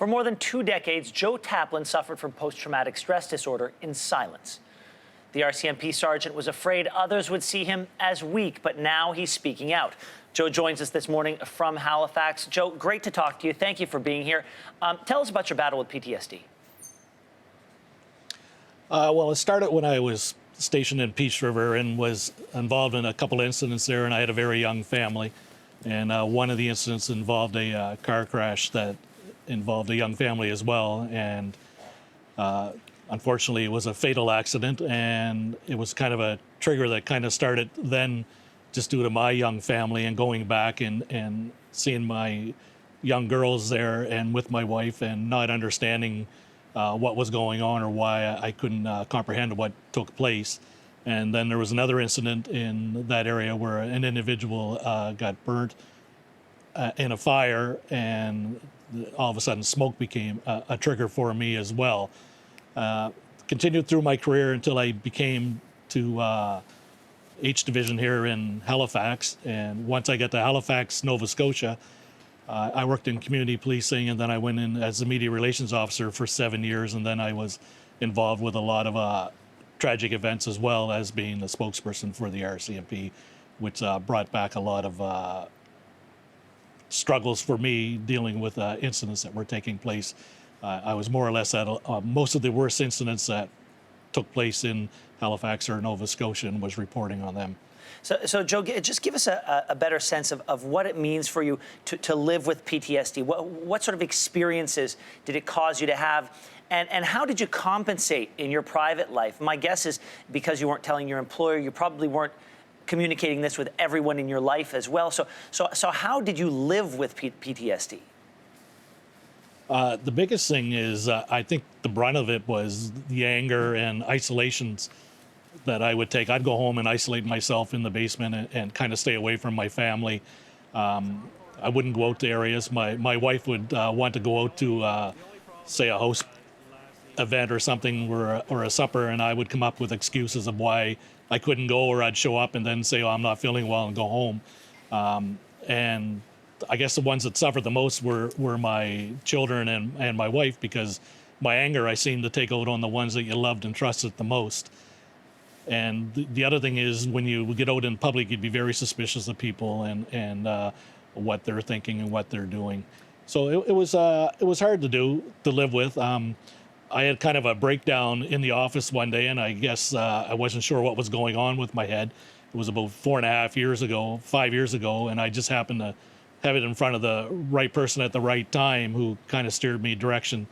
For more than 2 decades, Joe Taplin suffered from post-traumatic stress disorder in silence. The RCMP sergeant was afraid others would see him as weak, but now he's speaking out. Joe joins us this morning from Halifax. Joe, great to talk to you. Thank you for being here. Tell us about your battle with PTSD. Well, it started when I was stationed in Peace River and was involved in a couple incidents there, and I had a very young family. And one of the incidents involved a car crash that involved a young family as well. And unfortunately, it was a fatal accident, and it was kind of a trigger that kind of started then just due to my young family and going back and seeing my young girls there and with my wife and not understanding what was going on or why I couldn't comprehend what took place. And then there was another incident in that area where an individual got burnt in a fire, and all of a sudden smoke became a trigger for me as well. Continued through my career until I became to H Division here in Halifax. And once I got to Halifax, Nova Scotia, I worked in community policing, and then I went in as a media relations officer for 7 years, and then I was involved with a lot of tragic events as well as being the spokesperson for the RCMP, which brought back a lot of struggles for me dealing with incidents that were taking place. I was more or less at most of the worst incidents that took place in Halifax or Nova Scotia and was reporting on them. So Joe, just give us a better sense of what it means for you to live with PTSD. What sort of experiences did it cause you to have? And how did you compensate in your private life? My guess is because you weren't telling your employer, you probably weren't communicating this with everyone in your life as well. So how did you live with PTSD? The biggest thing is I think the brunt of it was the anger and isolations that I would take. I'd go home and isolate myself in the basement and kind of stay away from my family. I wouldn't go out to areas. My wife would want to go out to, say, a house event or something or a supper, and I would come up with excuses of why I couldn't go, or I'd show up and then say, oh, I'm not feeling well, and go home. And I guess the ones that suffered the most were my children and my wife, because my anger I seemed to take out on the ones that you loved and trusted the most. And the other thing is, when you get out in public, you'd be very suspicious of people and what they're thinking and what they're doing. So it was hard to live with. I had kind of a breakdown in the office one day, and I guess I wasn't sure what was going on with my head. It was about 5 years ago, and I just happened to have it in front of the right person at the right time, who kind of steered me direction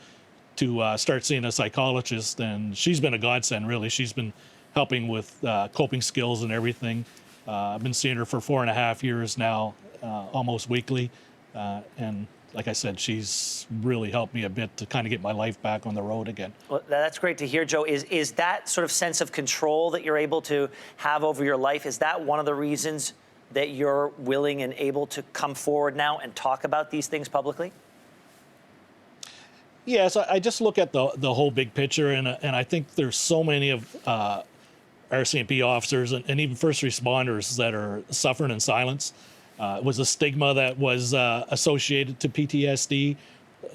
to start seeing a psychologist. And she's been a godsend, really. She's been helping with coping skills and everything. I've been seeing her for 4.5 years now, almost weekly. And like I said, she's really helped me a bit to kind of get my life back on the road again. Well, that's great to hear, Joe. Is that sort of sense of control that you're able to have over your life, is that one of the reasons that you're willing and able to come forward now and talk about these things publicly? Yes, I just look at the whole big picture, and I think there's so many of RCMP officers and even first responders that are suffering in silence. It was a stigma that was associated to PTSD.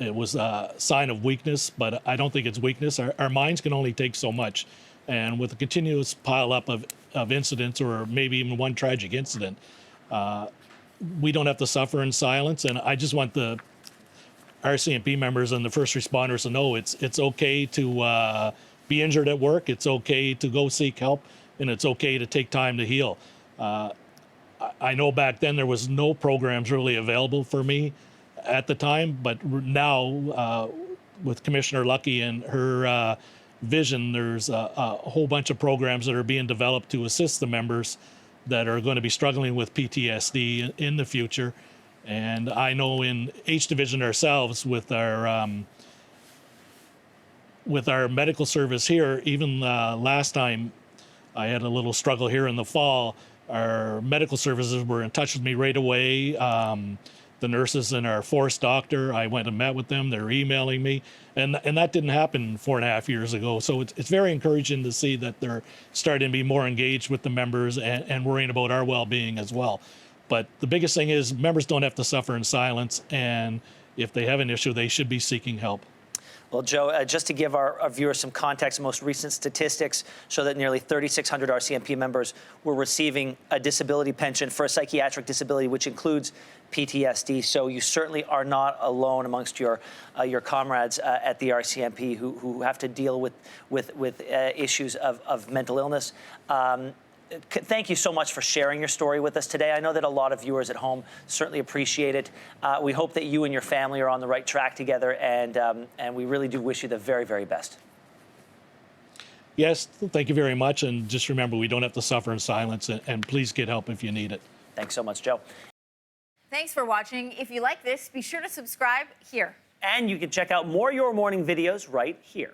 It was a sign of weakness, but I don't think it's weakness. Our minds can only take so much. And with a continuous pile-up of incidents, or maybe even one tragic incident, we don't have to suffer in silence. And I just want the RCMP members and the first responders to know it's okay to be injured at work. It's okay to go seek help, and it's okay to take time to heal. I know back then there was no programs really available for me at the time, but now with Commissioner Lucky and her vision, there's a whole bunch of programs that are being developed to assist the members that are going to be struggling with PTSD in the future. And I know in H Division ourselves, with our medical service here, even last time I had a little struggle here in the fall, our medical services were in touch with me right away. The nurses and our force doctor, I went and met with them. They're emailing me, and that didn't happen 4.5 years ago. So it's very encouraging to see that they're starting to be more engaged with the members and worrying about our well-being as well. But the biggest thing is members don't have to suffer in silence, and if they have an issue, they should be seeking help. Well, Joe, just to give our viewers some context, most recent statistics show that nearly 3,600 RCMP members were receiving a disability pension for a psychiatric disability, which includes PTSD. So you certainly are not alone amongst your comrades at the RCMP who have to deal with issues of mental illness. Thank you so much for sharing your story with us today. I know that a lot of viewers at home certainly appreciate it. We hope that you and your family are on the right track together, and we really do wish you the very, very best. Yes, thank you very much. And just remember, we don't have to suffer in silence, and please get help if you need it. Thanks so much, Joe. Thanks for watching. If you like this, be sure to subscribe here. And you can check out more Your Morning videos right here.